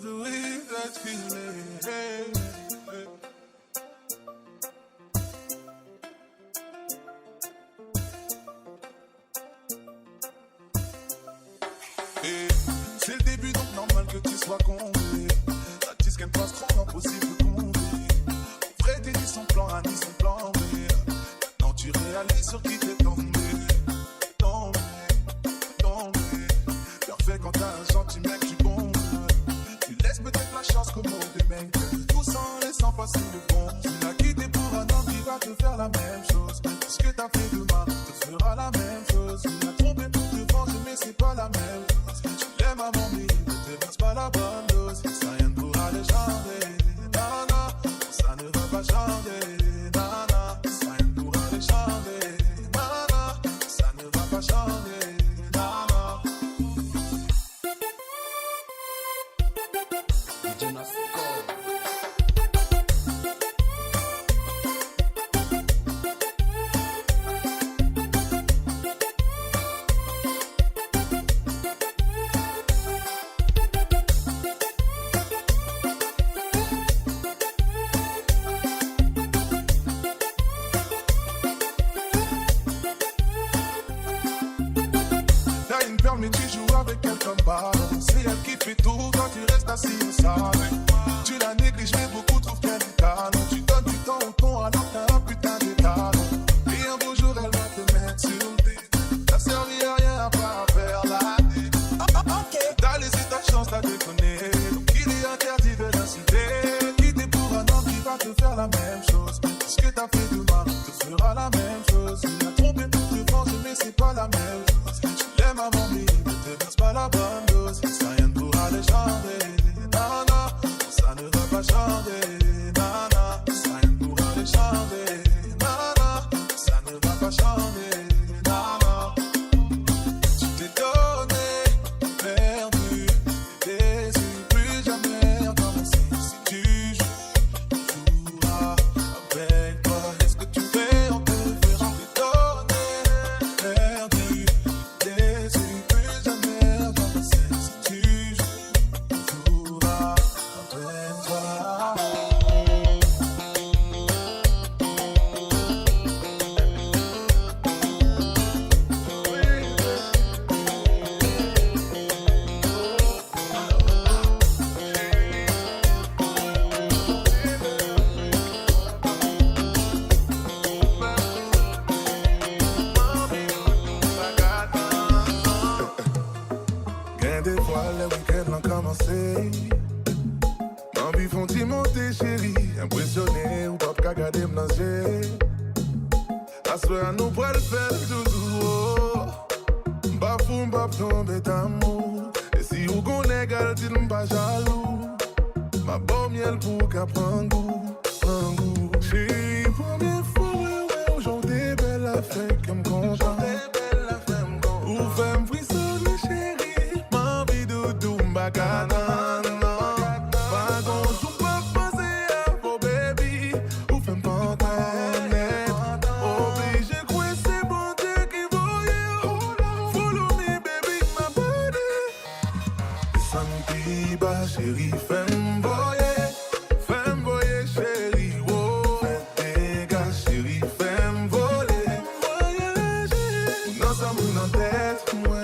Believe that feeling. C'est le début donc normal que tu sois comblé. La disque elle passe trop impossible de combler. Vrai t'es ni son plan A ni son plan B. Maintenant tu réalises sur qui t'es tombé. Parfait quand t'as un gentil mec tu bombes. Tu laisses peut-être la chance comme des mecs. Tout en laissant passer le bon. Tu l'as quitté pour un homme qui va te faire la même chose. Ce que t'as fait de mal te fera la même chose. Tu l'as trompé pour te venger mais c'est pas la même chose. Tu l'aimes à mon mais ne te verse pas la bonne dose. Ça rien ne pourra les changer. Nana, ça ne va pas changer. Nana, ça rien ne pourra les changer. Nana, ça ne va pas changer. Nana. Mais tu joues avec elle comme balle. C'est elle qui fait tout quand tu restes assis au salon. Tu la négliges mais beaucoup trouvent qu'elle est talent. Tu donnes du temps au ton alors que t'as un putain de talent. Et un beau jour elle va te mettre sur le dé. T'as servi à rien à part faire la dé. T'as laissé ta chance, t'as déconné. Donc il est interdit de l'insulter. Quitter pour un homme qui va te faire la même chose. Ce que t'as fait de mal te fera la même chose. Tu l'as trompé pour te venger mais c'est pas la même chose. Tu l'aimes à mon lit. C'est pas la bonne dose, ça rien ne pourra les changer. Nana, ça ne va pas changer. Nana, ça rien ne pourra les changer. Nana, ça ne va pas changer. Nana, tu t'es donné, perdu, déçu, plus jamais recommencer. Si tu joueras avec toi, est-ce que tu fais en te faire? Tu t'es donné, perdu, déçu. Des fois, les week-ends ont commencé. M'envie font-ils monter, chérie. Impressionné ou pas qu'à garder m'nager. À ce soir, nous pourrons le faire toujours. M'bafou, m'baf tomber d'amour. Et si vous connaissez, dites-moi pas jaloux. Ma bonne miel pour qu'à prendre goût. Chérie, première fois, ouais, aujourd'hui, belle affaire que m'content. Ou fait m'frissonner, chérie. Bagadana, pas gon' pas passer à vos baby, ou fais m'en connaître. Obligé quoi c'est bon Dieu qui voyait. Follow me baby, ma body. Santi ba chérie, fais m'voyer chérie, oh. Fais dégâts chérie, fais m'voler. Voyager, non ça m'a en tête, moi.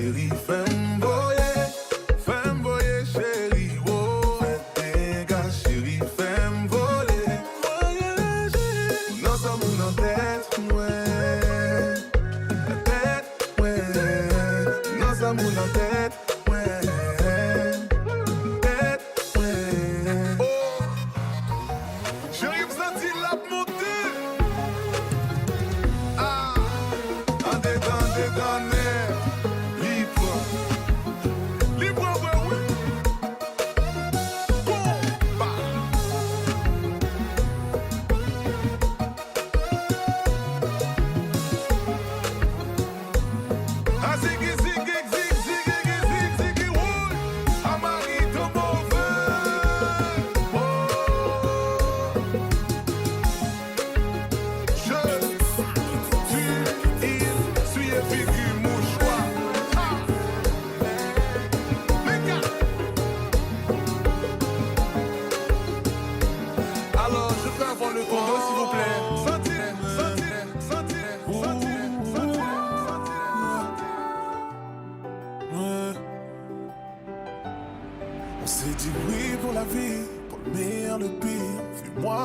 chérie, fais-moi voyer, chérie, oh. Fais tes gars, chérie, fais-moi voyager. Nous sommes dans tête, ouais. La tête, ouais. Nous sommes dans tête, ouais. Tête, ouais. Oh, chérie, vous sentez la montée. Ah, en dédonné.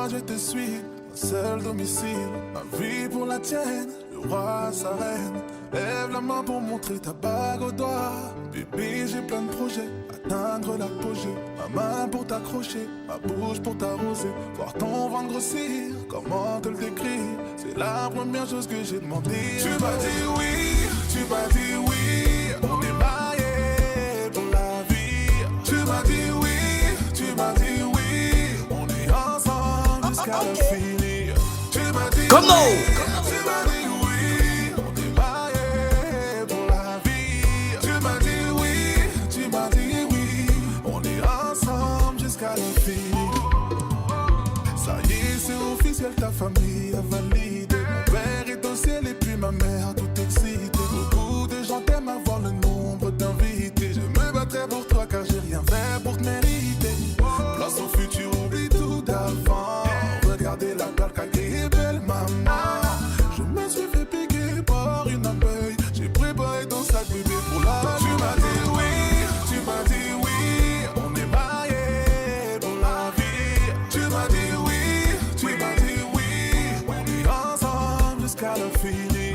Je te suis, un seul domicile. Ma vie pour la tienne, le roi, sa reine. Lève la main pour montrer ta bague au doigt. Bébé, j'ai plein de projets, atteindre l'apogée. Ma main pour t'accrocher, ma bouche pour t'arroser. Voir ton ventre grossir, comment te le décrire? C'est la première chose que j'ai demandé. Tu m'as dit oui, tu m'as dit oui. On est mariés pour la vie. Tu m'as dit oui, tu m'as dit oui. Tu m'as dit Come on. Oui, tu m'as dit oui, on est mariés pour la vie. Tu m'as dit oui, tu m'as dit oui, on est ensemble jusqu'à l'infini. Ça y est, c'est officiel, ta famille a validé. Mon père est au ciel et puis ma mère tout excitée. Beaucoup de gens t'aiment avoir le nombre d'invités. Je me battrai pour toi car j'ai rien fait pour te mériter. Place au futur, oublie tout d'avant. Regardez la belle qui est belle maman. Je me suis fait piquer par une abeille. J'ai préparé ton sac bébé pour la. Tu m'as dit oui, tu m'as dit oui. On est mariés pour la vie. Tu m'as dit oui, tu m'as dit oui. On est ensemble jusqu'à l'infini.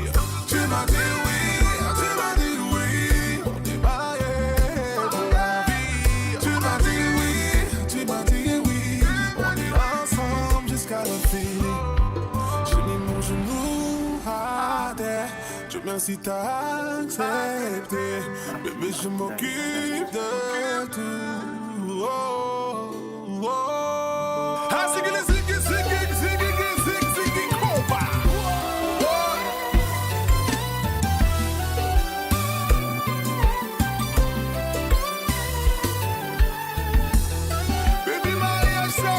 Tu m'as dit oui, tu m'as dit oui. On est mariés pour la vie. Tu m'as dit oui, tu m'as dit oui. On est ensemble jusqu'à l'infini. J'ai mis mon genou à terre. Dieu merci t'as accepté. Bébé je m'occupe de tout. Oh, oh, oh. Ah, c'est que les combat. Baby mariage c'est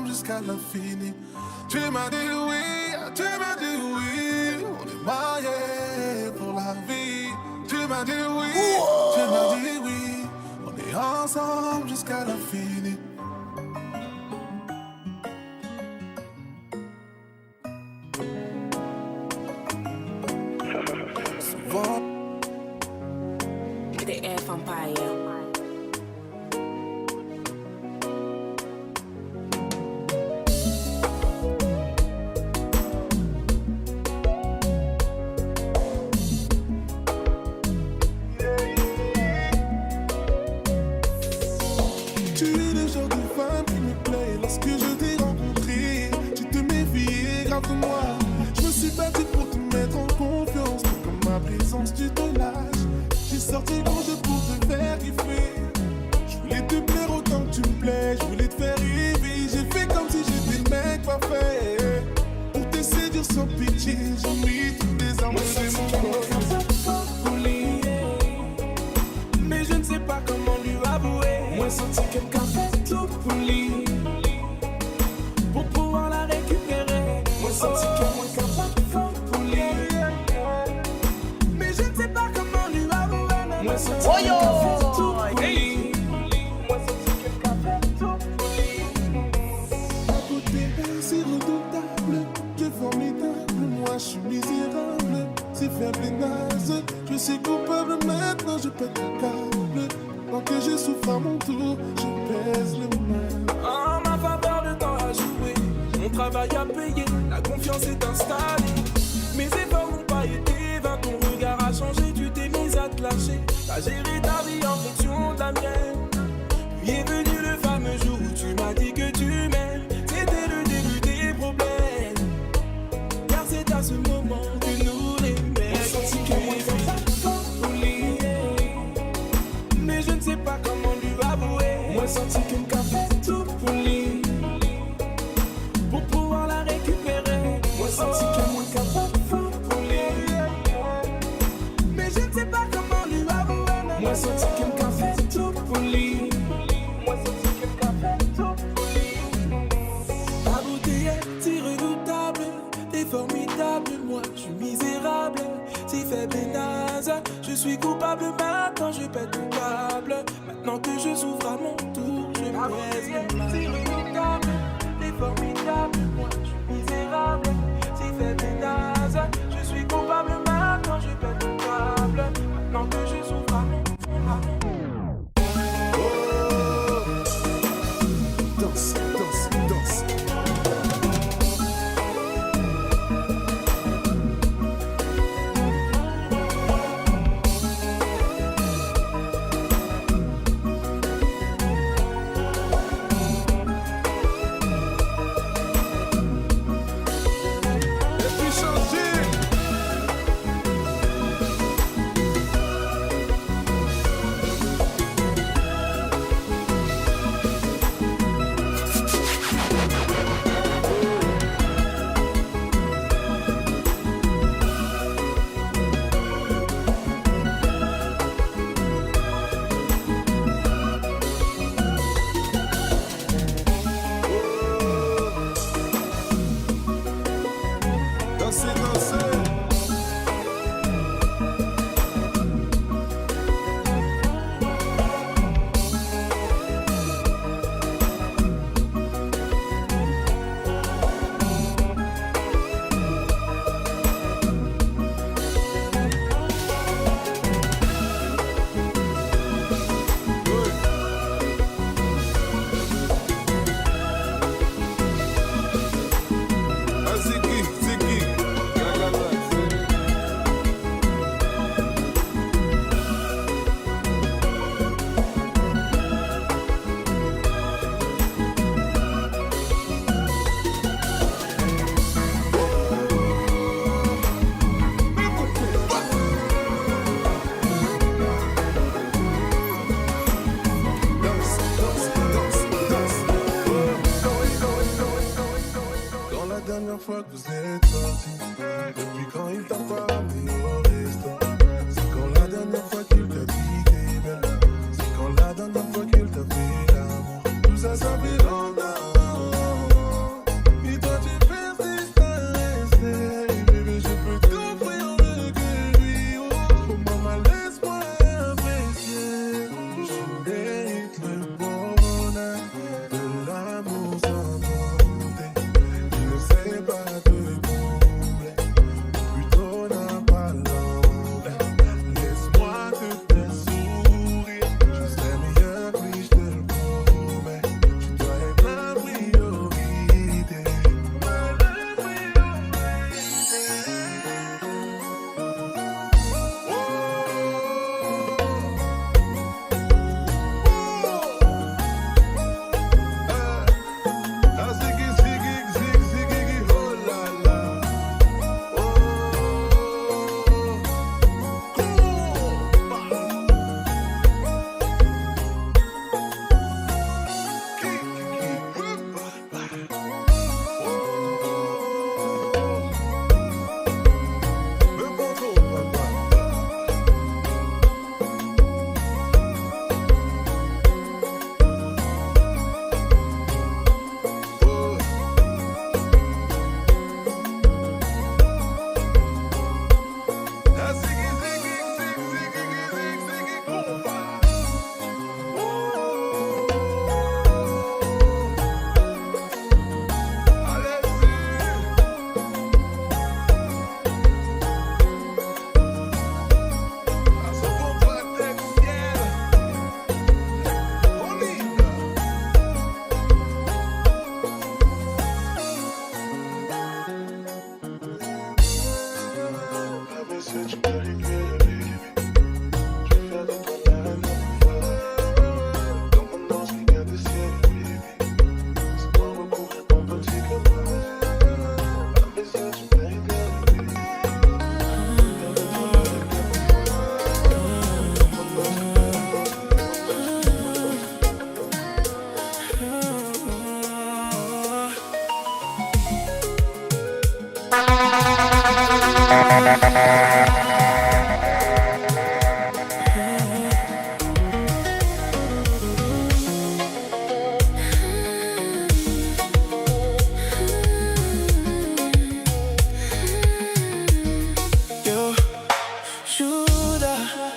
jusqu'à l'infini. Tu m'as dit oui, tu m'as dit oui. On est mariés pour la vie. Tu m'as dit oui, tu m'as dit oui. On est ensemble jusqu'à l'infini. Souvent The Air Vampire. Je me suis battu pour te mettre en confiance. Comme ma présence tu te lâches. J'ai sorti l'ange pour te faire kiffer. Je voulais te plaît, je voulais te faire rêver. J'ai fait comme si j'étais le mec parfait. Pour te séduire sans pitié, j'ai mis toutes les armes de mon corps. Mais je ne sais pas comment lui avouer. Moi senti quelqu'un fait tout pour lui, pour pouvoir la récupérer. Moi senti quelqu'un fait pour lui, mais je ne sais pas comment lui avouer. Moi senti quelqu'un fait tout pour lui. Moi senti quelqu'un fait tout pour lui. À côté d'elle, c'est redoutable, tu es formidable. Moi je suis misérable, c'est faible et naze. Je suis coupable maintenant, je pète le câble. Tant que je souffre à mon tour, je pèse le mal. En ma faveur, le temps a joué. Mon travail a payé, la confiance est installée. Mes efforts n'ont pas été vains, ton regard a changé, tu t'es mise à te lâcher. T'as géré ta vie en fonction de la mienne. Puis est venu le fameux jour où tu m'as dit que tu m'aimes. C'était le début des problèmes, car c'est à ce moment que nous les mecs mais je ne sais pas comment lui avouer. Moi senti quelqu'un fait tout pour lui, pour pouvoir la récupérer. Moi senti quelqu'un fait tout pour lui, mais je ne sais pas comment lui avouer. Moi senti quelqu'un fait tout pour lui. Moi senti quelqu'un fait tout pour lui. Ta beauté est si redoutable, t'es formidable. Moi je suis misérable, si faible et naze. Je suis coupable maintenant, je pète le câble. Maintenant que je souffre à mon tour, je pèse le mal. Si redoutable, t'es formidable. Moi je suis misérable, si faible et naze. Je suis coupable maintenant, je pète le câble. Maintenant que je souffre à mon tour. Danse, danse, danse. Laisse-lui changer.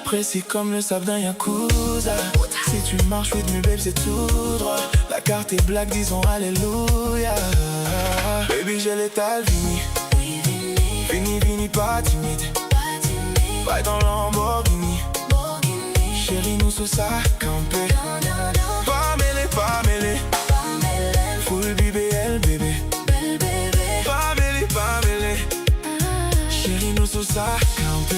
précis comme le sable d'un yakuza. Si tu marches with me babe c'est tout droit. La carte est black, disons alléluia. Baby j'ai l'étal vini. Vini, vini, pas timide. Pas dans Lamborghini. Chérie nous sous ça campé. Pas mêlé, pas mêlé. Full BBL bébé. Pas mêlé, pas mêlé. Chérie nous sous ça campé.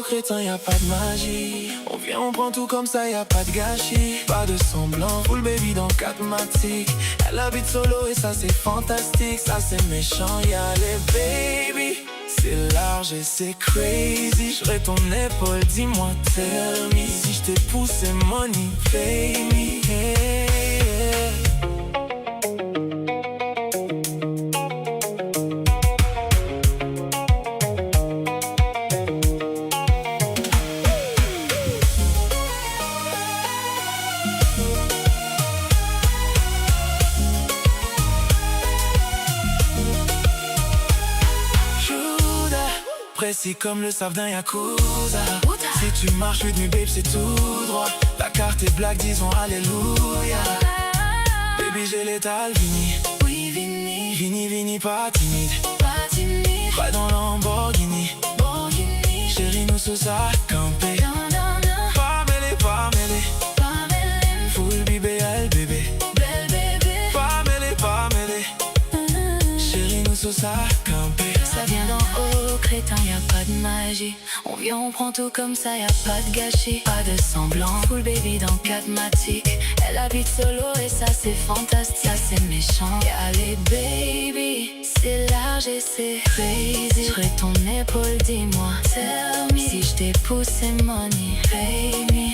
Crétin, y'a pas de magie. On vient, on prend tout comme ça, y'a pas de gâchis. Pas de semblant, full baby dans 4matic. Elle habite solo et ça c'est fantastique. Ça c'est méchant, y'a les baby. C'est large et c'est crazy. J'serai ton épaule, dis-moi tell me. Si j't'ai poussé money, pay me. Précis comme le sable d'un yakuza. Si tu marches with me babe c'est tout droit. La carte est black, disons alléluia. Baby j'ai l'étal vini. Oui vini. Vini vini pas timide. Pas timide. Pas dans Lamborghini. Chérie nous sous ça campé. Pas mêlé, pas mêlé. Full BBL bébé. Pas mêlé, pas mêlé. Chérie nous sous ça campé. Ça vient d'en haut, crétin, y'a pas de magie. On vient, on prend tout comme ça, y'a pas de gâchis. Pas de semblant, full baby dans 4matic. Elle habite solo et ça c'est fantastique. Ça c'est méchant, y'a les baby. C'est large et c'est crazy. J'serai ton épaule, dis-moi tell me. Si j't'ai poussé money, pay me.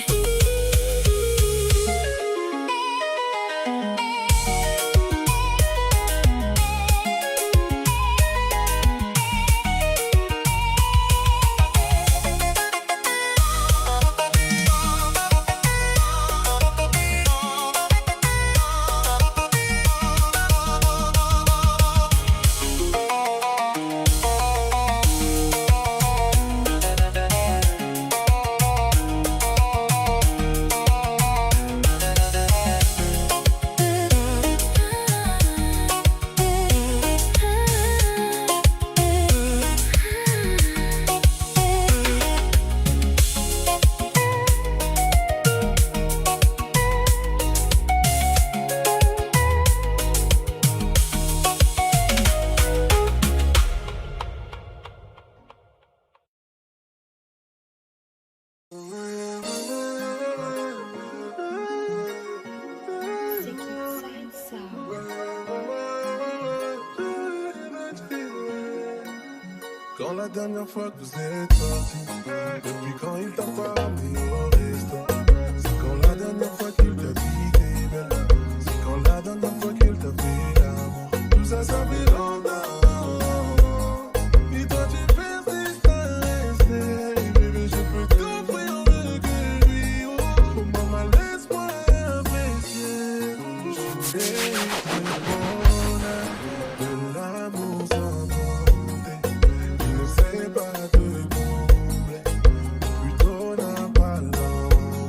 Quand la dernière fois que vous êtes sortis, depuis quand il t'a pas ramené au resto. C'est quand la dernière fois qu'il t'a dit t'es belle. C'est quand la dernière fois qu'il t'a fait l'amour. Tout ça, ça fait longtemps. Et toi tu persistes à rester. Bébé je peux t'offrir mieux que lui. Oh maman laisse-moi apprécier. Je fais le bonheur de l'amour sans compter. Il ne sait pas te combler, plutôt n'a pas l'envie.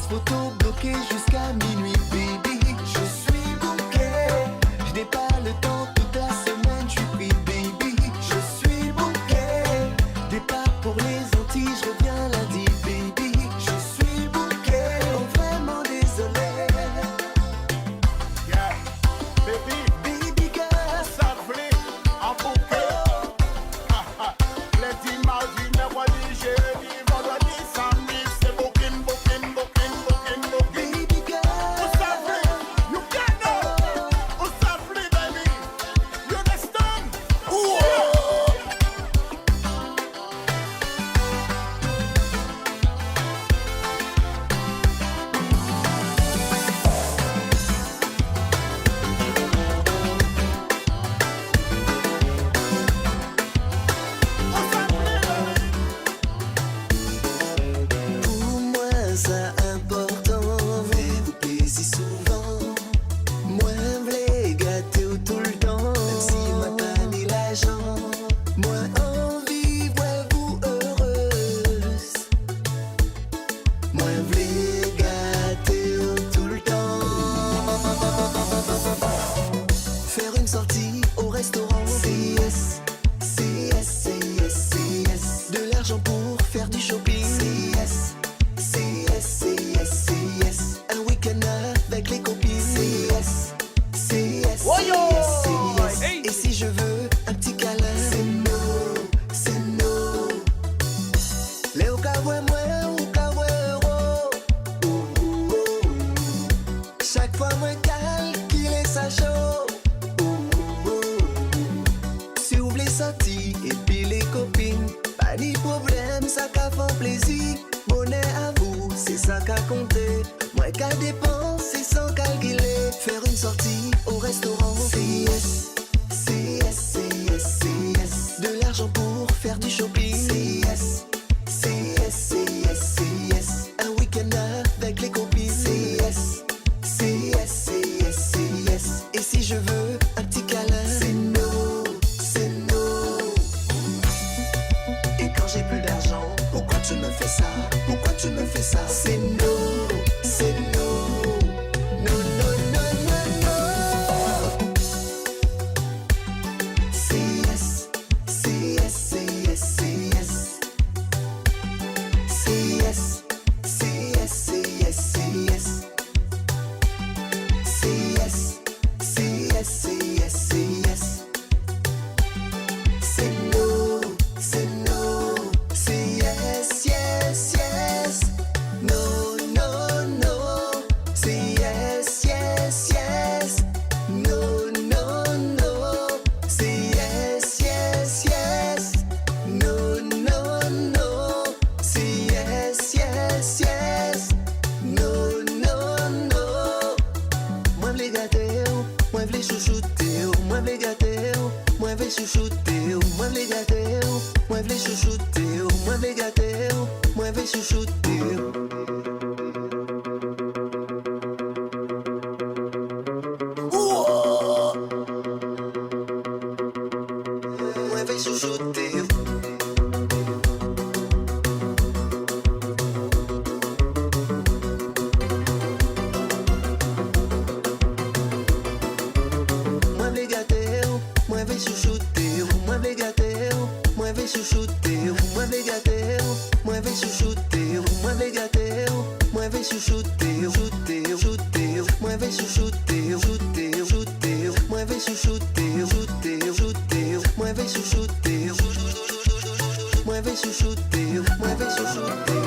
photos bloquées jusqu'à minuit, baby. Je suis booké, je n'ai pas le temps toute la semaine, je suis pris, baby. Je suis booké, départ pour les Antilles, je reviens lundi, baby. Je suis booké, oh vraiment désolé. Yeah, baby, Baby girl, ça plaît en bouquet. Lundi, mardi, mercredi, jeudi, vendredi, samedi, c'est booking, booking, booking, booking, booking. baby girl. What's that play? You can't know. What's that play, baby? You understand? What's that play, baby? Pour moi, ça important, fais-vous plaisir souvent. Moi, v'lais gâter tout le temps, même si moi pas ni l'argent. Moi, envie, vois-vous heureuse. Moi, v'lais gâter tout le temps. Faire une sortie au restaurant, c'est yes. C'est yes, c'est yes, c'est yes. De l'argent pour faire du shopping, c'est yes. C'est yes, c'est yes, c'est yes. Un week-end avec les copines, c'est yes. C'est yes, c'est yes, c'est yes. Et si je veux un petit câlin, c'est no, c'est no. Léo Cowboy, moi, ou Cowboy Euro. Chaque fois, moi, calcule ça chaud. Si vous voulez sortir et puis les copines, pas ni problème, ça qu'a fait plaisir. Bonnet à vous, c'est ça qu'a compté. Moi qu'à dépenser sans calculer. Faire une sortie au restaurant, c'est yes. C'est yes, c'est yes, c'est yes. De l'argent pour faire du shopping, c'est yes. C'est yes, c'est yes, c'est yes. Un week-end avec les copines, c'est yes. C'est yes, c'est yes, c'est yes. Et si je veux un petit câlin, c'est no, c'est no. Et quand j'ai plus d'argent, pourquoi tu me fais ça? Pourquoi tu me fais ça? C'est no, c'est no. No, no, no, no, no. C'est yes, c'est yes, c'est yes, c'est yes. C'est yes, c'est yes, c'est yes, c'est yes. C'est yes, c'est yes, c'est yes, c'est yes. C'est no, c'est no. C'est yes, yes, yes. No, no, no. C'est yes, yes, yes. No, no, no. C'est yes, yes, yes. No, no, no. C'est yes, yes, yes. No, no, no. Moi v'lais gâter, moi v'lais chouchouter, moi v'lais gâter, moi v'lais chouchouter, moi v'lais gâter, moi v'lais chouchouter, moi v'lais gâter, moi v'lais chouchouter. Moi v'lais chouchouter. Moi v'lais gâter, moi v'lais chouchouter, moi v'lais gâter, moi v'lais chouchouter, moi v'lais gâter, moi v'lais chouchouter, moi v'lais gâter, moi v'lais chouchouter, chouter, chouter, moi v'lais chouchouter, chouter, chouter, moi v'lais chouchouter, chouter, chouter, moi v'lais chouchouter, moi v'lais chouchouter, moi v'lais chouchouter.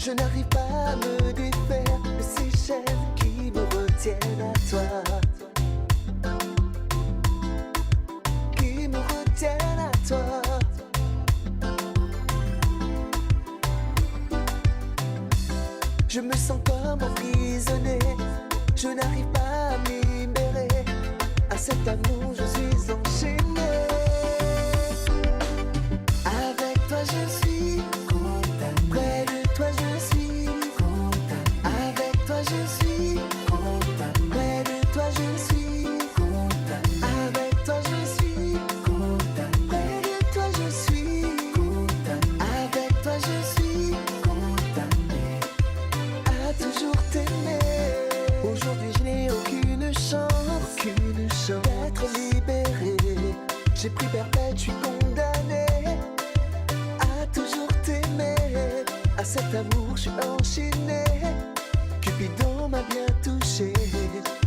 Je n'arrive pas à me défaire de ces chaînes qui me retiennent à toi. Qui me retiennent à toi. Je me sens comme emprisonné. Je n'arrive pas à me libérer. À cet amour je suis enchaîné. Avec toi je suis condamné. Près de toi je suis condamné. Avec toi je suis condamné. Près de toi je suis condamné. Avec toi je suis condamné. Près de toi je suis condamné. Avec toi je suis condamné à toujours t'aimer. Aujourd'hui je n'ai aucune chance d'être libéré. J'ai pris perpète, je suis condamné à toujours t'aimer. À cet amour je suis enchaîné. Cupidon m'a bien touché.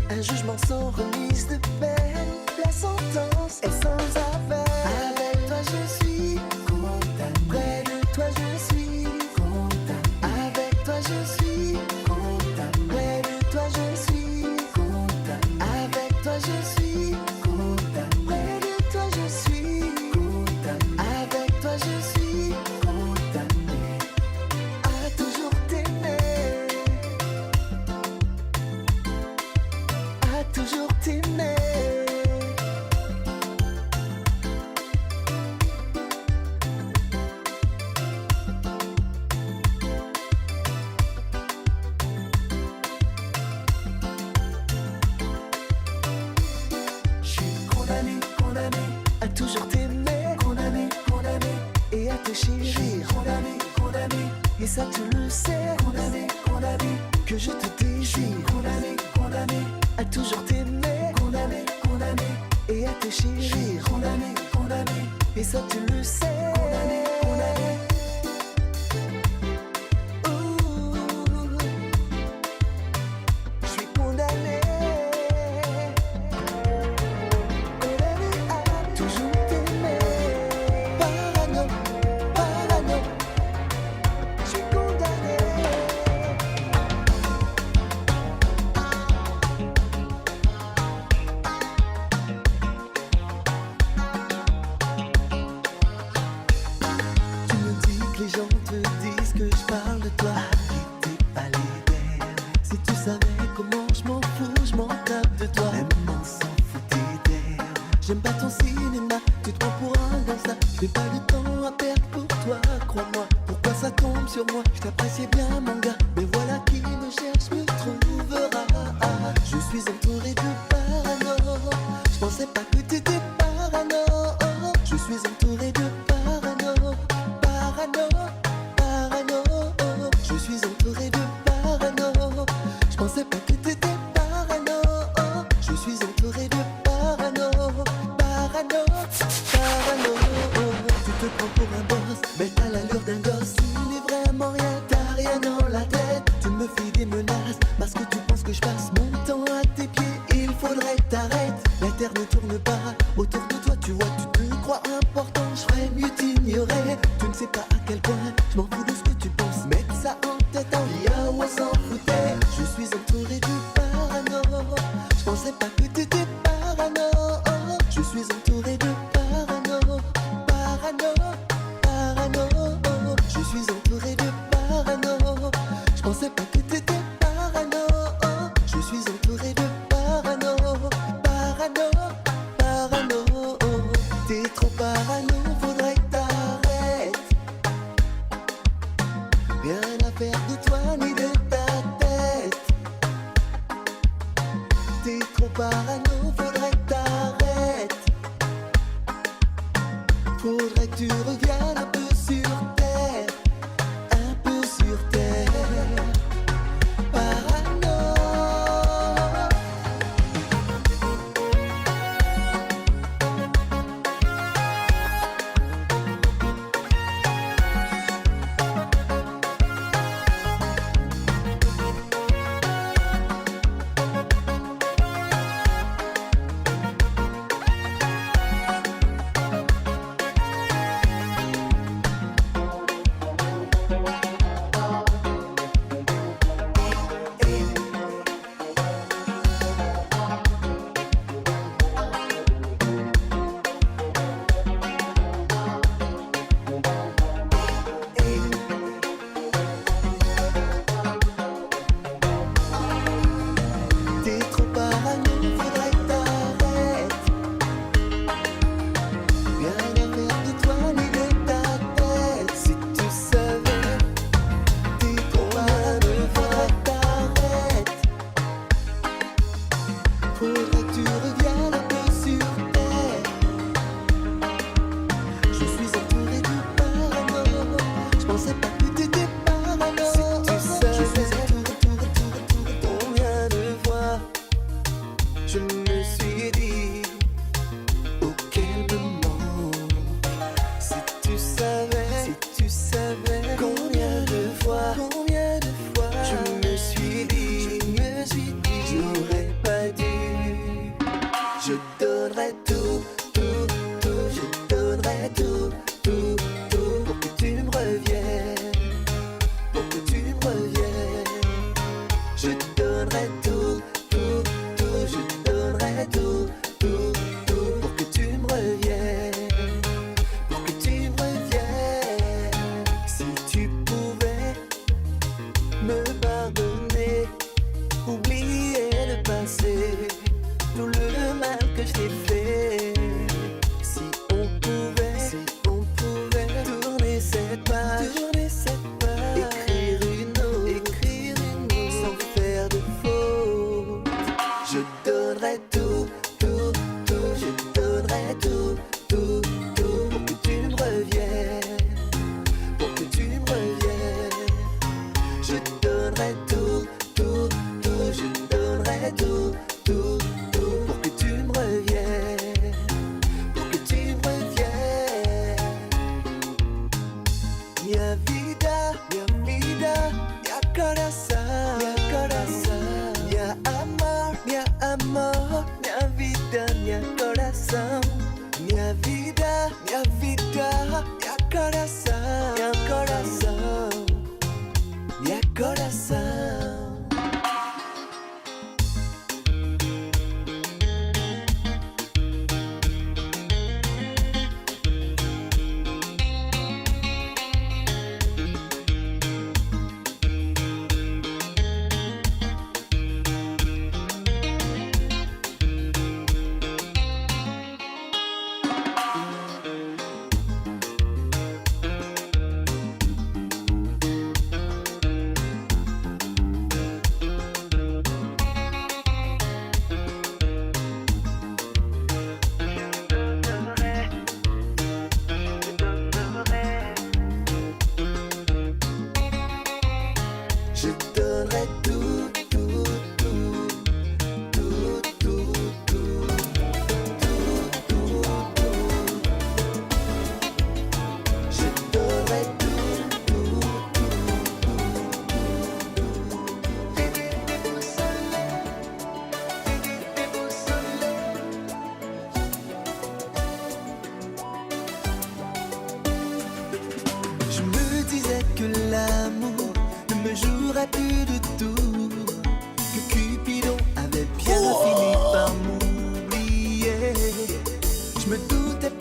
Un jugement sans remise de peine. La sentence est sans appel. Avec toi je suis condamné. Près de toi je suis condamné. Avec toi je suis condamné. Près de toi je suis condamné. Avec toi je suis condamné. Près de toi je suis condamné. Avec toi je suis condamné à toujours t'aimer. À toujours t'aimer. Je suis condamné, condamné à toujours t'aimer. Condamné, condamné et à te chérir. Condamné, condamné et ça tu le sais. Condamné, condamné que je te désire. Condamné, condamné à toujours t'aimer. Condamné, condamné et à te chérir. Condamné, condamné et ça tu le sais. Condamné, condamné. Je suis condamné. Condamné à toujours t'aimer. Parano, parano. Je suis condamné. Tu me dis que les gens te disent que je parle de toi. Arrêtez pas les d'elle. Si tu savais comment je m'en fous, je m'en tape de toi. Même on s'en foutait d'elle. J'aime pas ton cinéma, tu te prends pour un gangsta. J'ai pas de temps à perdre pour toi, crois-moi. Pourquoi ça tombe sur moi? Je t'appréciais bien mon gars, mais voilà qui me cherche me trouvera. Je suis entouré de parano. Je pensais pas que t'étais parano. Je suis entouré de parano. Parano, parano. Je suis entouré de parano. Je pensais pas que t'étais parano. Je suis entouré de parano. Parano, parano. Tu te prends pour un boss, mais t'as l'allure d'un gosse. Tu n'es vraiment rien, t'as rien dans la tête. Tu me fais des menaces parce que tu penses que je passe mon temps à tes pieds. Il faudrait que t'arrêtes. La terre ne tourne pas autour de toi, tu vois, tu te crois important. Je ferais mieux t'ignorer. Tu ne sais pas à quel point je m'en fous de ce que tu penses. Mettre ça en tête, en lien, on s'en foutait. Je suis entouré de parano. Je pensais pas que t'étais parano. Je suis entouré de parano. Parano, parano. Je suis entouré de parano. Je pensais pas que t'étais parano. Je suis entouré de parano. Parano, parano. T'es trop parano, faudrait que t'arrêtes. Rien à faire de toi ni de ta tête. T'es trop parano, faudrait que t'arrêtes. Faudrait que tu reviennes un peu sur terre. Un peu sur terre. Parano.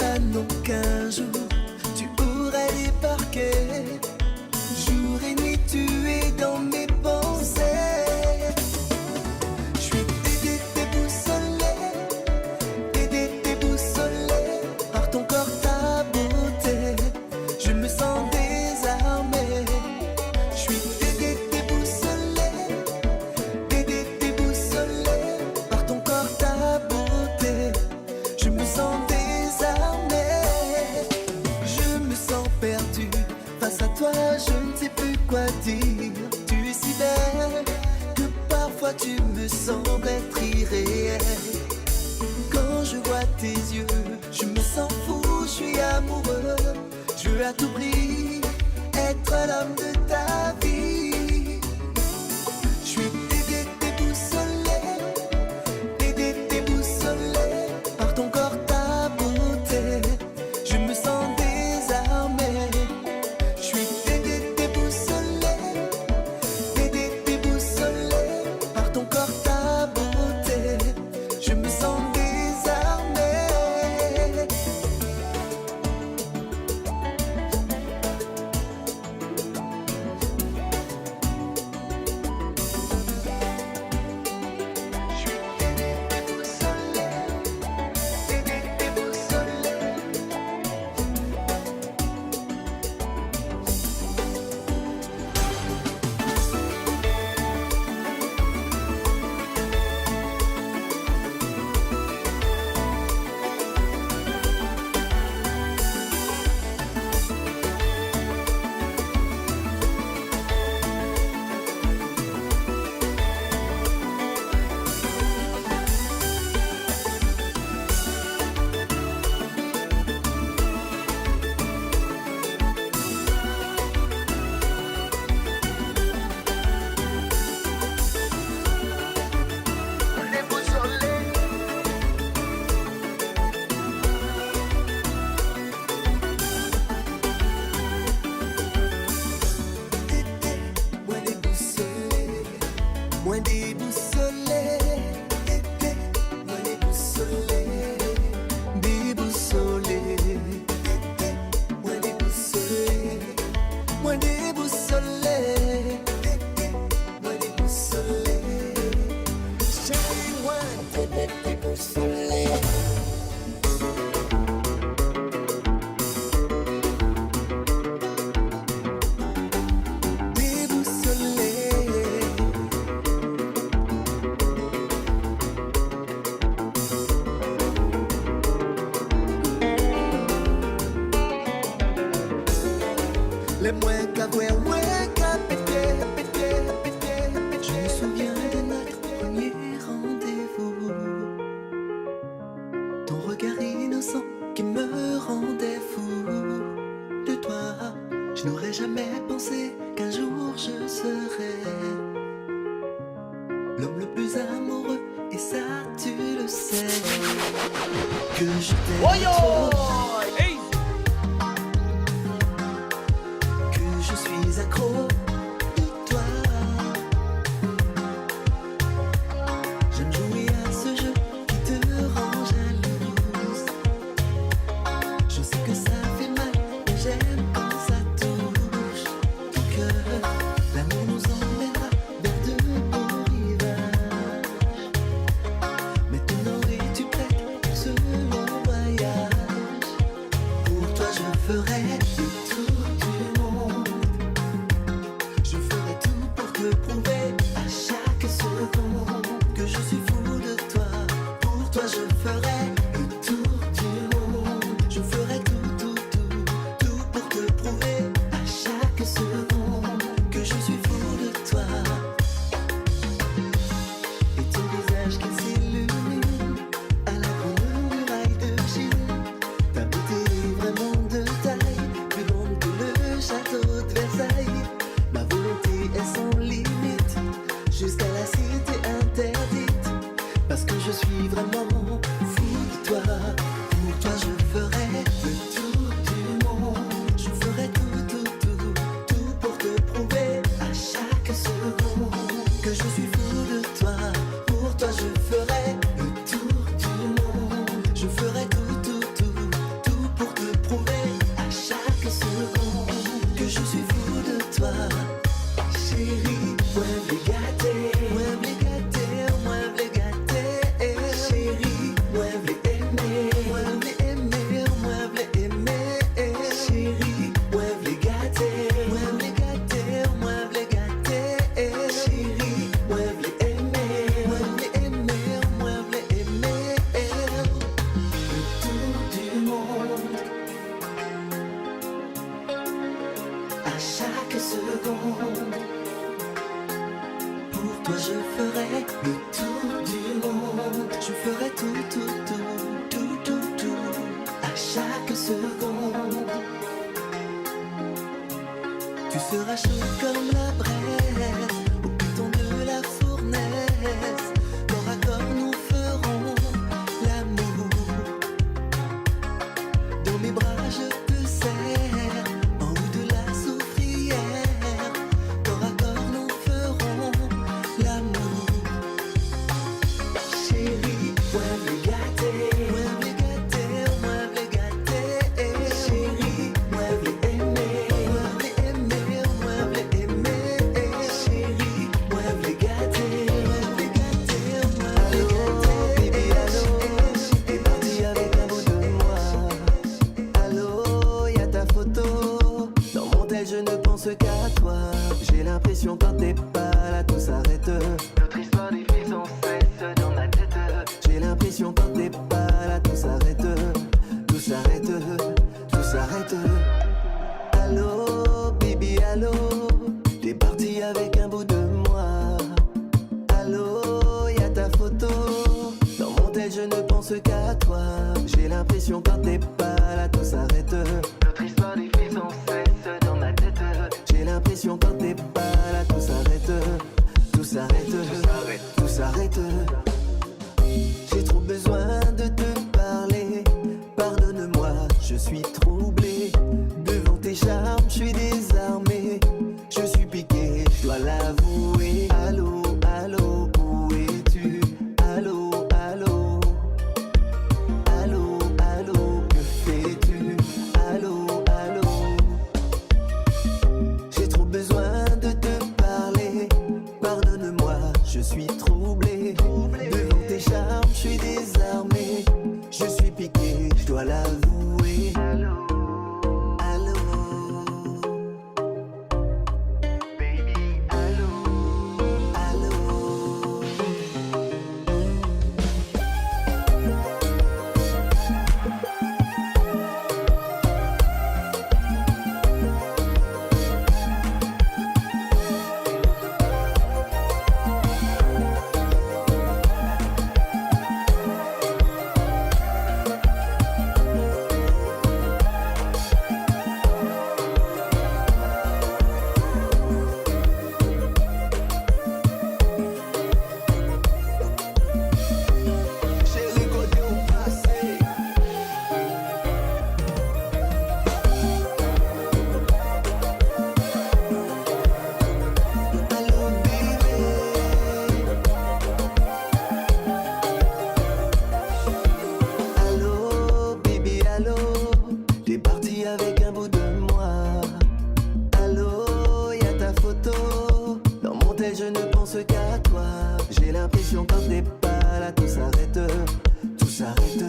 pas non qu'un jour tu pourrais débarquer. Jour et nuit tu es dans mes pensées. Je suis déboussolé, déboussolé par ton corps, ta beauté. Je me sens désarmé. Je suis déboussolé, déboussolé par ton corps, ta beauté. Je me sens désarmé. Je me sens perdu face à toi, je ne sais plus quoi dire. Tu es si belle que parfois tu me sembles être irréel. Quand je vois tes yeux, je me sens fou, je suis amoureux. Je veux à tout prix être l'homme de ta vie. Je suis déboussolé, déboussolé par ton corps, ta beauté. Je me sens désarmé. Je suis déboussolé, déboussolé par ton corps, ta beauté. Je me sens désarmé. Moins déboussolé, moins déboussolé, déboussolé, moins déboussolé, moins déboussolé, moins déboussolé. Chérie, moins déboussolé. Les moins qu'à voir, moins qu'à péter, péter, péter. Je me souviens de notre premier rendez-vous. Ton regard innocent qui me rendait fou. De toi, je n'aurais jamais pensé qu'un jour je serais l'homme le plus amoureux, et ça tu le sais. Que je t'aime trop. Je suis accro de toi. J'aime jouer à ce jeu qui te rend jalouse. Je sais que ça fait mal, mais j'aime quand ça touche ton cœur. L'amour nous emmènera vers de beaux rivages. Maintenant es-tu prête pour ce long voyage? Pour toi je ferai le tour du monde. Je ferai tout pour te prouver à chaque seconde que je suis fou de toi. Pour toi je ferai le tour du monde. Je ferai tout pour te prouver à chaque seconde que je suis fou de toi. Et ton visage qui s'illumine à la grande muraille de Chine. Ta beauté est vraiment de taille. à chaque seconde. Pour toi je ferai le tour du monde. Je ferai tout, tout, tout, tout, tout, tout, à chaque seconde. Tu seras chaude comme la braise, au piton de la fournaise. Corps à corps nous ferons l'amour. Dans mes bras je te serre, en haut de la soufrière. Corps à corps nous ferons l'amour. Chérie, moi me gâter, moi me gâter, moi me gâter. Chérie, moi me aimer, moi me aimer, moi me aimer. Chérie, moi me gâter, moi me gâter, moi me gâter. Baby, allô, t'es parti avec un bout de moi. Allô, y'a ta photo. Dans mon tel, je ne pense qu'à toi. J'ai l'impression quand t'es pas là, tout s'arrête. Notre histoire des filles sans cesse dans ma tête. J'ai l'impression quand t'es pas là, tout s'arrête. Tout s'arrête, tout s'arrête. Allô, baby, allô. T'es parti avec un bout de moi. Allô, y'a ta photo. Dans mon tel, je ne pense qu'à toi. J'ai l'impression quand t'es pas là, tout s'arrête. Notre histoire des filles sans cesse dans ma tête. J'ai l'impression quand t'es pas là, tout s'arrête. Tout s'arrête, tout s'arrête. J'ai trop besoin de te parler. Pardonne-moi, je suis troublé. Devant tes charmes, je suis désarmé. Je suis piqué, je dois l'avouer. Allô, allô, où es-tu? Allô, allô. Allô, allô, que fais-tu? Allô, allô. J'ai trop besoin de te parler. Pardonne-moi, je suis troublé. Devant tes charmes, je suis désarmé. Je suis piqué, je dois l'avouer. Allô, allô. Baby, allô, allô. Chérie, côté au passé. Allô, bébé. Allô, baby, allô. T'es parti avec un bout de moi. Allô, y'a ta photo. Dans mon tel, je ne pense qu'à toi. J'ai l'impression quand t'es pas là, tout s'arrête. Tout s'arrête,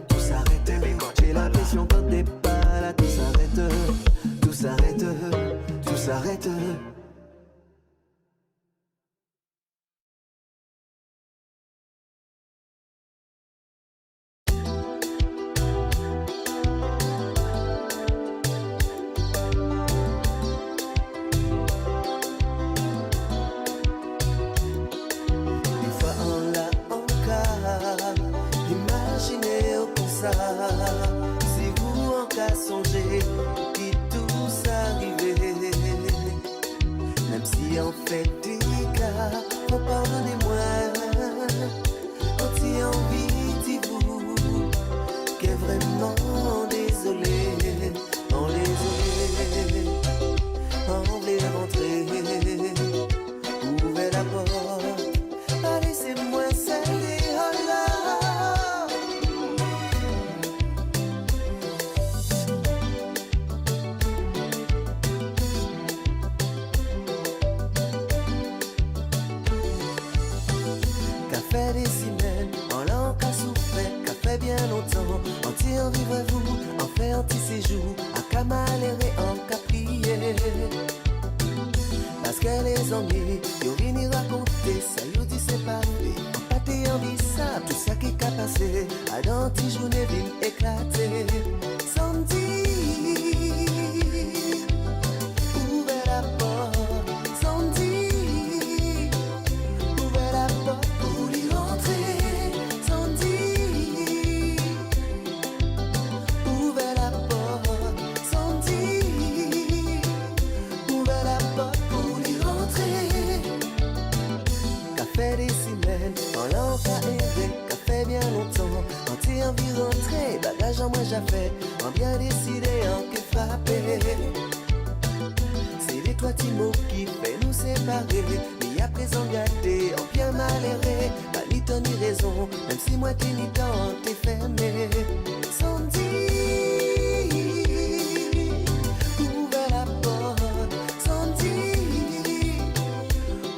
tout s'arrête. J'ai l'impression quand t'es pas là, tout s'arrête. Tout s'arrête, tout s'arrête. Des fois on l'a encore imaginé au comme ça. Si vous en cas songez qui tous arrivés. Même si on fait des cas, oh pardonnez-moi. Quand il y a envie, dis-vous qu'est vraiment désolé. On désolé, on voulait rentrer. Ouvrez la porte, laissez-moi salir, oh là. Qu'a fait des semaines, en l'an qu'a souffert, qu'a fait bien longtemps. Anti en vivre vous, en fait anti séjour, à qu'a maléré, en qu'a prié. Parce que les ennuis, yo vini raconter, ça yo dit c'est pas fait. En pâté en dit ça, tout ça qui qu'a passé, à dans ti journée vin éclater. Sans dire, bien décidé en que frapper. C'est les toi Timo qui fait nous séparer. Mais à présent gâté, en bien malheureux. Pas ni temps ni raison, même si moi t'es ni temps t'es fermé. Sans dire, ouvert la porte. Sans dire,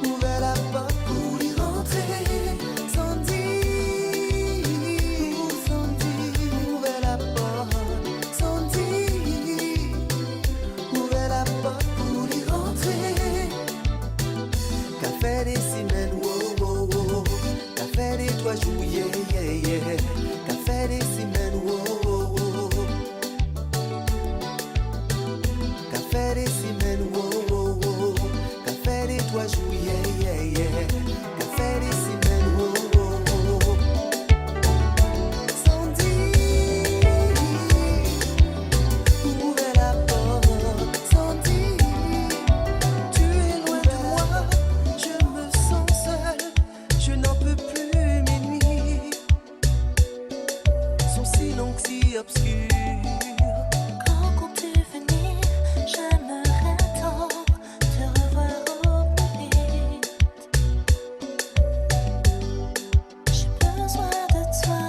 ouvert la porte pour y rentrer. Sans dire, ouvert la porte. Sans dire, ouvert la porte pour y rentrer. Qu'a fait des semaines, wow, wow, wow. Qu'a fait des 3 jours, yeah, yeah, yeah. Qu'a fait des semaines, wow, wow, wow. Qu'a fait des semaines, wow, wow, wow. Qu'a fait des 3 jours, yeah, yeah, yeah. Qu'a fait des semaines, wow, wow, wow. Sans dire, ouvert la porte. Sans dire, tu es loin de moi. Je me sens seule, je n'en peux plus. Mes nuits sont si longues, si obscures. Quand comptes-tu venir? J'aimerais tant te revoir au plus vite. J'ai besoin de toi.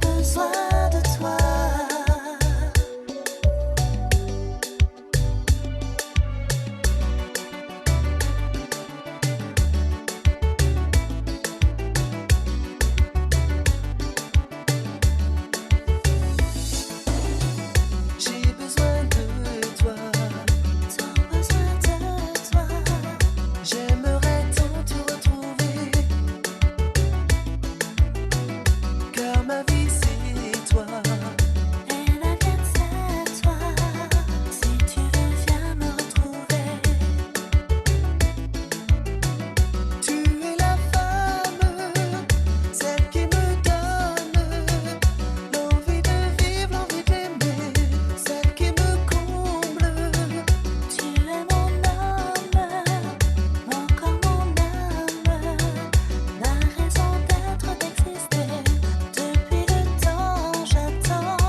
Besoin de toi. J'ai besoin de toi. Tant besoin de toi. J'aimerais tant te retrouver. Car ma vie c'est toi. Et la mienne c'est toi. Si tu veux viens me retrouver. Tu es la femme, celle qui me donne l'envie de vivre, l'envie d'aimer, celle qui me comble. Tu es mon âme, mon corps, mon âme, ma raison d'être, d'exister. Depuis le temps, j'attends,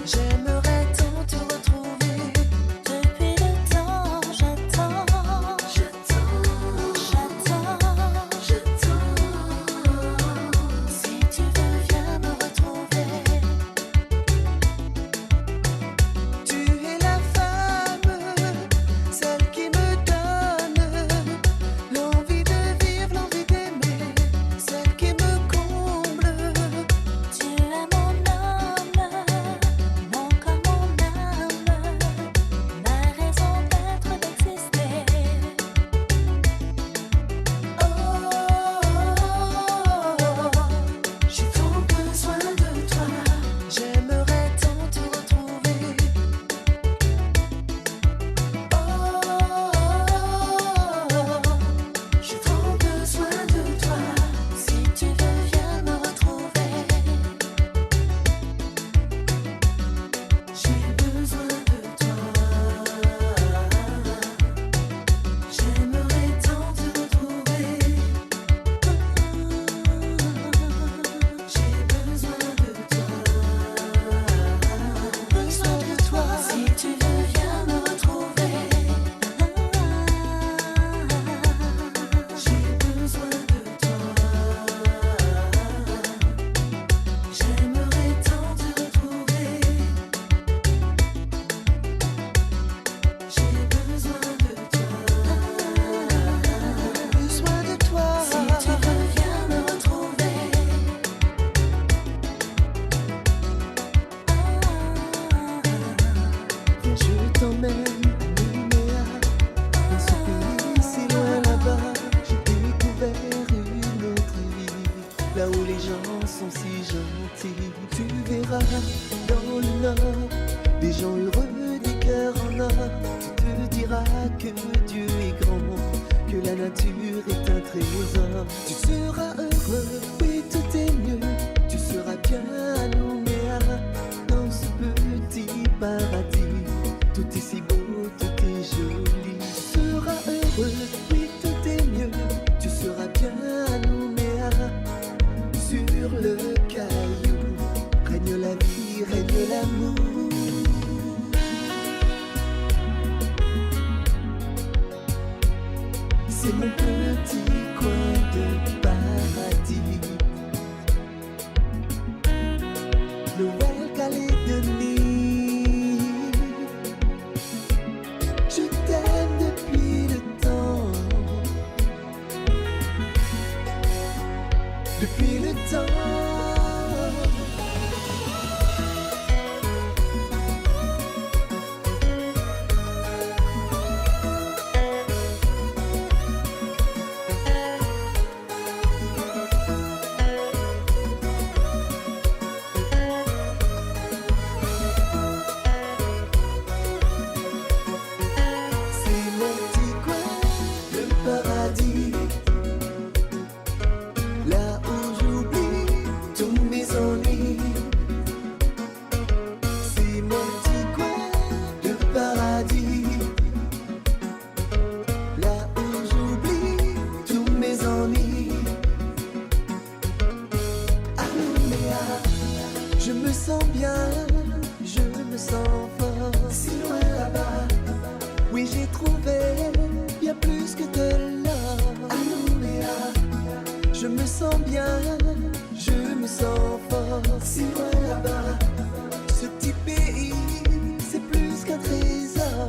J'aimerais tant te retrouver. Depuis le temps, j'attends, Si tu veux, viens me retrouver. Tu es la femme, celle qui me donne l'envie de vivre, l'envie d'aimer, celle qui me comble. Tu es mon âme, mon corps, mon âme, ma raison d'être, d'exister. J'ai tant besoin de toi. J'aimerais tant te retrouver. J'ai tant besoin de toi. Si tu veux, viens me retrouver. J'ai besoin de toi. J'aimerais tant te retrouver. J'ai besoin de toi. Besoin de toi. Si tu veux, viens me retrouver. J'ai besoin de toi. J'aimerais tant te retrouver. J'ai besoin de toi. Besoin de toi. Si tu veux, viens me retrouver. Viens, je t'emmène à Nouméa. Dans ce pays si loin là-bas, j'ai découvert une autre vie. Là où les gens sont si gentils, tu verras dans le nord des gens heureux, des cœurs en or. Tu te diras que Dieu est grand, que la nature est un trésor. Tu seras heureux, oui tout est mieux. Tu seras bien à Nouméa, dans ce petit paradis. Tout est si beau, tout est joli. Tu seras heureux, oui tout est mieux. petit coin de paradis. Nouvelle-Calédonie, je t'aime depuis le temps, depuis le temps. Je me sens bien, je me sens fort. Si loin là-bas, oui j'ai trouvé bien plus que de l'or. À Nouméa, je me sens bien, je me sens fort. Si loin là-bas, ce petit pays, c'est plus qu'un trésor.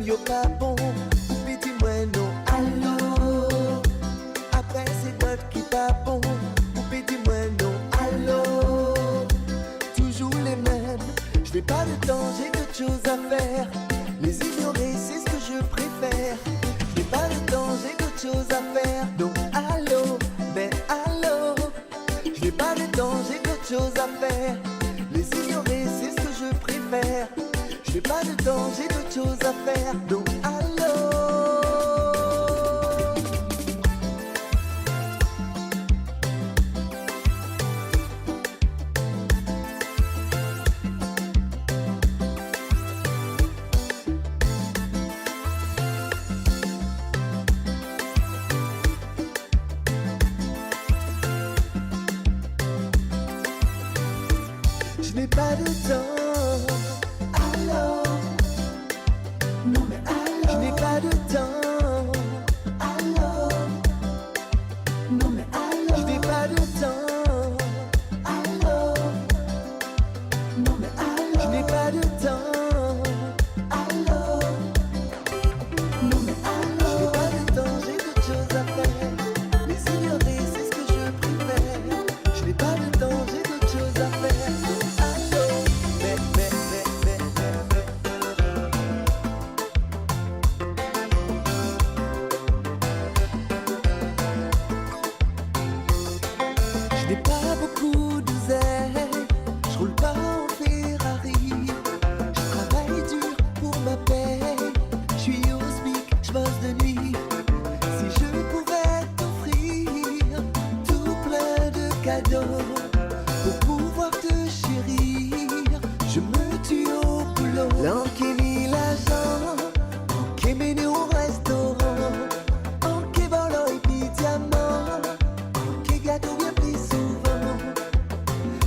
yo pas bon, ou petit moi non. Allô, après c'est d'autres qui pas bon, ou petit moi non. Allô, toujours les mêmes. Je n'ai pas de temps, j'ai d'autres choses à faire. Les ignorer, c'est ce que je préfère. Je n'ai pas de temps, j'ai d'autres choses à faire. Donc allô, mais allô. Je n'ai pas de temps, j'ai d'autres choses à faire. Les ignorer, c'est ce que je préfère. Je n'ai pas de temps, j'ai d'autres choses à faire. Donc allô. Je n'ai pas de temps. Allô. Non mais allô. Je n'ai pas de temps. Allô. Non mais allô. Je n'ai pas de temps. Allô. Non mais allô. Je n'ai pas de temps. Allô. Non mais allô. Je n'ai pas de temps, j'ai d'autres choses à faire. Les ignorer, c'est ce que je préfère. Je n'ai pas de temps, j'ai d'autres choses à faire. Je n'ai pas beaucoup d'oseille, je roule pas en Ferrari. Je travaille dur pour ma paye, je suis au SMIC, je bosse de nuit. Si je pouvais t'offrir tout plein de cadeaux pour pouvoir te chérir, je me tue au boulot. L'enquête l'argent, enquête mené au restaurant, enquête bolo et puis diamant, enquête gâteau bien plus souvent.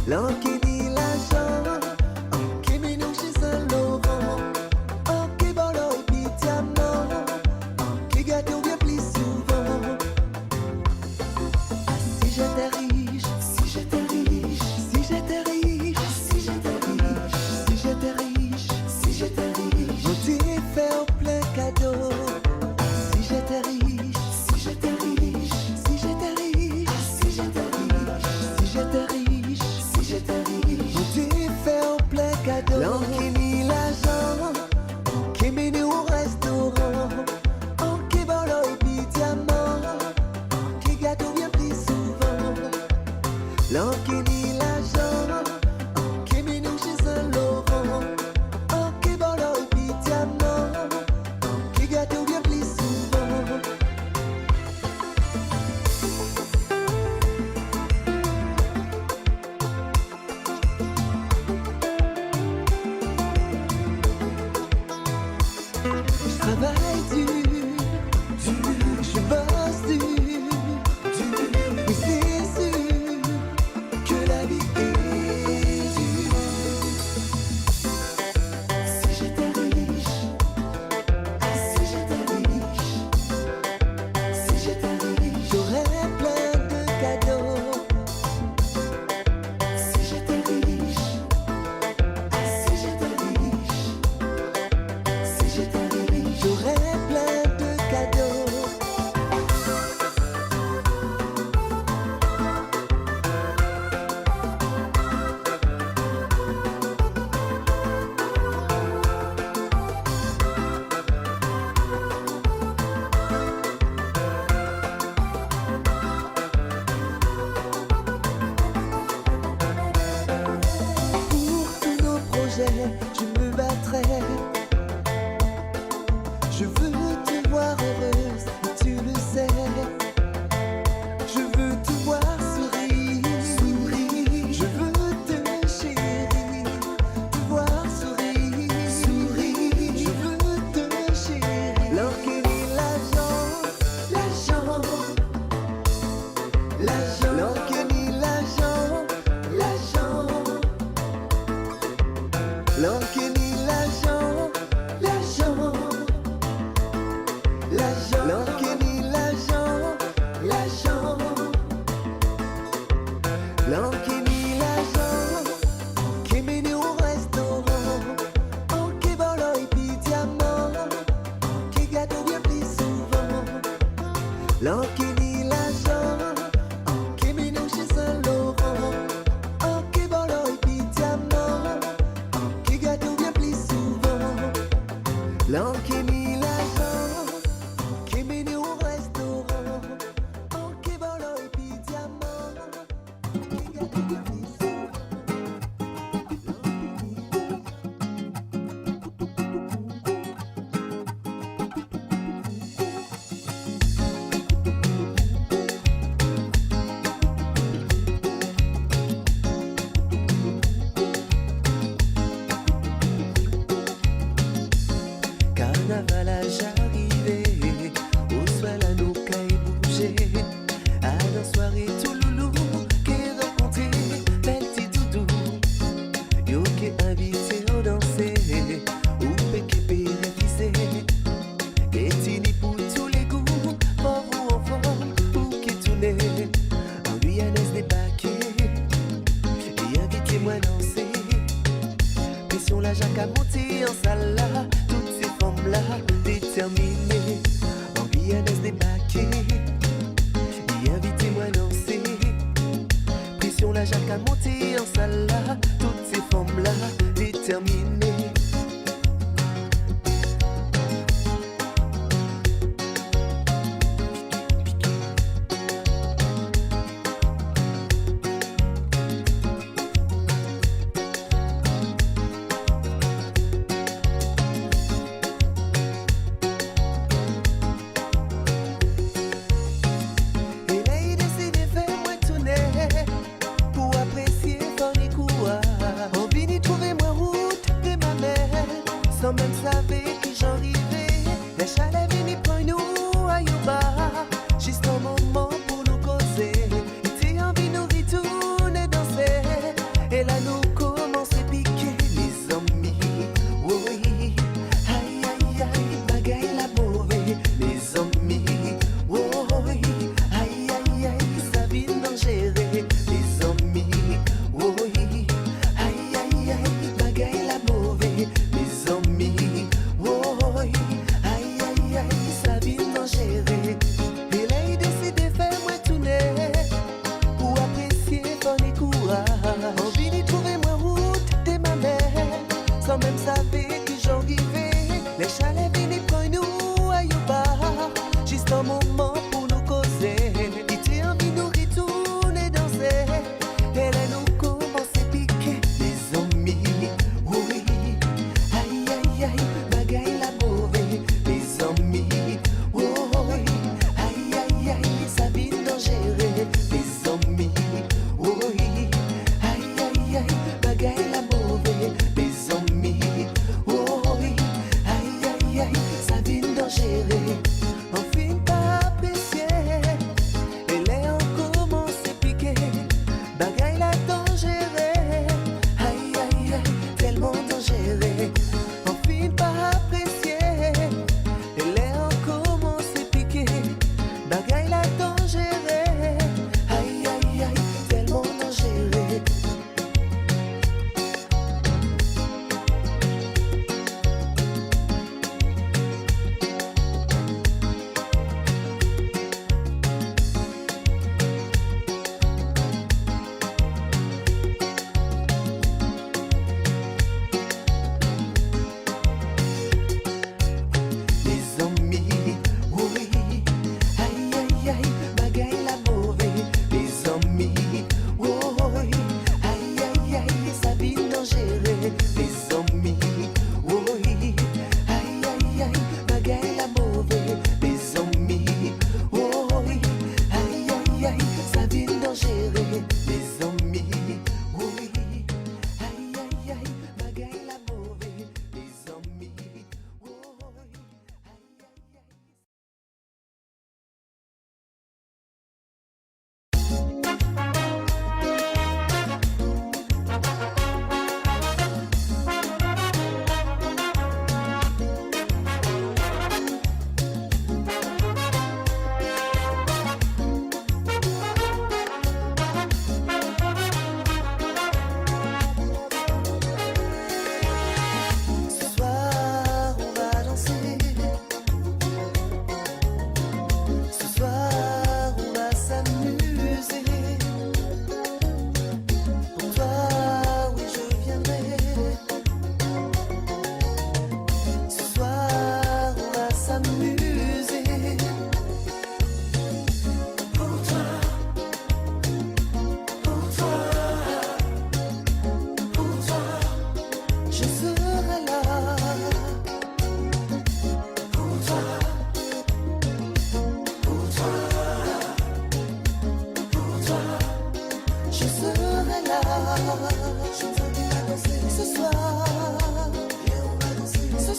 L'enquête l'argent, enquête mené chez Saint-Laurent, enquête bolo et puis diamant, enquête gâteau bien plus souvent. Ah, si j'étais riche, si j'étais riche, si j'étais riche, si j'étais riche, si j'étais riche, si j'étais riche, on t'y fait plein cadeau. Ah, si j'étais riche, si j'étais riche, si j'étais riche, si j'étais riche, si j'étais riche, si j'étais riche, on t'y fait plein cadeau. L'enquête ni l'argent, enquête mené au restaurant, enquête bolo et puis diamant, enquête gâteau bien plus souvent. L'enquête ni l'argent, enquête mené chez Saint-Laurent, enquête bolo et puis diamant, enquête gâteau bien plus souvent. Je travaille dur, je bosse dur, mais c'est sûr que la vie est dure. Si j'étais riche, si j'étais riche, si j'étais riche, j'aurais plein de cadeaux. Si j'étais riche, si j'étais riche, si j'étais riche, j'aurais plein L'an qui ni l'argent, en qui minou chez Saint-Laurent, en qui volo et puis diamant, en qui gâteau bien plus souvent. L'an qui ni l'argent, en qui minou au restaurant, en qui volo et puis diamant, en qui gâteau bien plus souvent. Carnaval à j'arrivais, au soir la nous caille bouger. À la soirée tout loulou, qui rencontré, belle petite doudou. Yo qui invité au danser, ou péqué bénéficier. Et tini pour tous les goûts, pauvre ou enfant, ou qui tournait. En Guyane débarqué, et invitez-moi danser. Pression la Jacques a monté en salle là, toutes ces femmes-là déterminées. En Guyane débarqué, et invitez-moi danser. Pression la Jacques a monté en salle là, toutes ces femmes-là déterminées. Et là il décide de faire moi tourner pour apprécier Fornicoua. On vient trouver moi route de ma mère, sans même savoir qui j'en rivais. Les chalets viennent prendre nous à Yoba, juste un moment pour nous causer. Et envie nous retourner danser, et là nous commençons à piquer les amis. Oui, aïe aïe aïe, bagaille la mauvaise, les amis. Oui, aïe aïe aïe, ça vient dangereux, les amis. Oui, aïe aïe aïe, bagaille la mauvaise, les amis. Oui,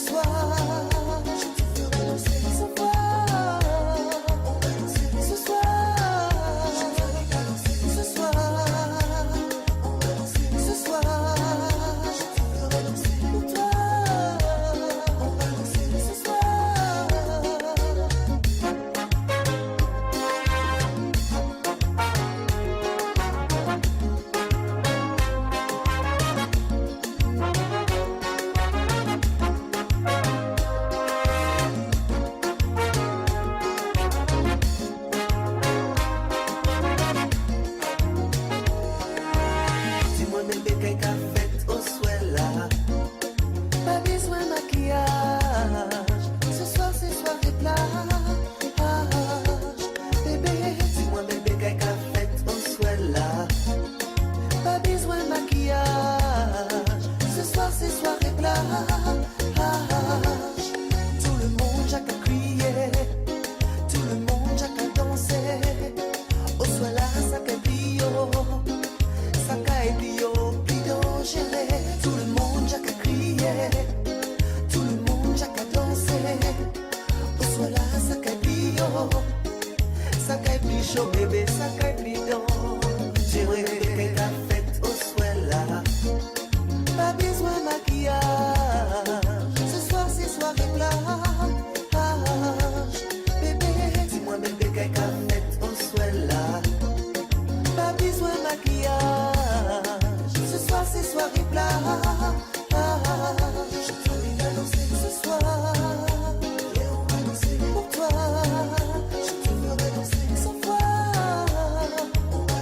soir, je te ferai danser. Ce soir, on va danser. Ce soir, je te ferai danser. Ce soir, on va danser. Ce soir, je te ferai danser. Pour toi, on va danser. Ce soir. Dis-moi bébé qu'est-ce qu'a fait au souhait là. Pas besoin de maquillage. Ce soir c'est soirée plage. Bébé, dis-moi bébé qu'est-ce qu'a fait au souhait là. Pas besoin de maquillage. Ce soir c'est soirée plage. Tout le monde j'ai qu'à crier. Tout le monde j'ai qu'à danser. Au soir là ça qu'est bio. Ça caille bio, géré. Tout le monde j'ai qu'à crier. Tout le monde j'ai qu'à danser. Au soir là ça caille bio. Ça caille plus chaud bébé, ça caille plus dans. J'ai rêvé qu'elle a fait au soir là. Pas besoin de maquillage. Ce soir c'est soirée plage. Bébé, dis-moi bébé qu'elle a fait au soir là. Pas besoin de maquillage. Ce soir c'est soirée plage. Je te ferai danser ce soir. Et on va danser pour toi. Je te ferai danser sans foi. On va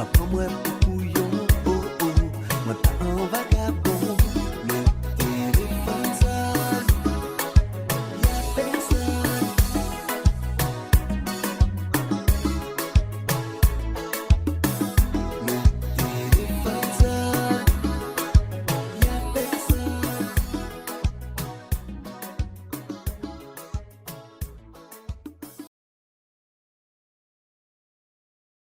Pas pour moi.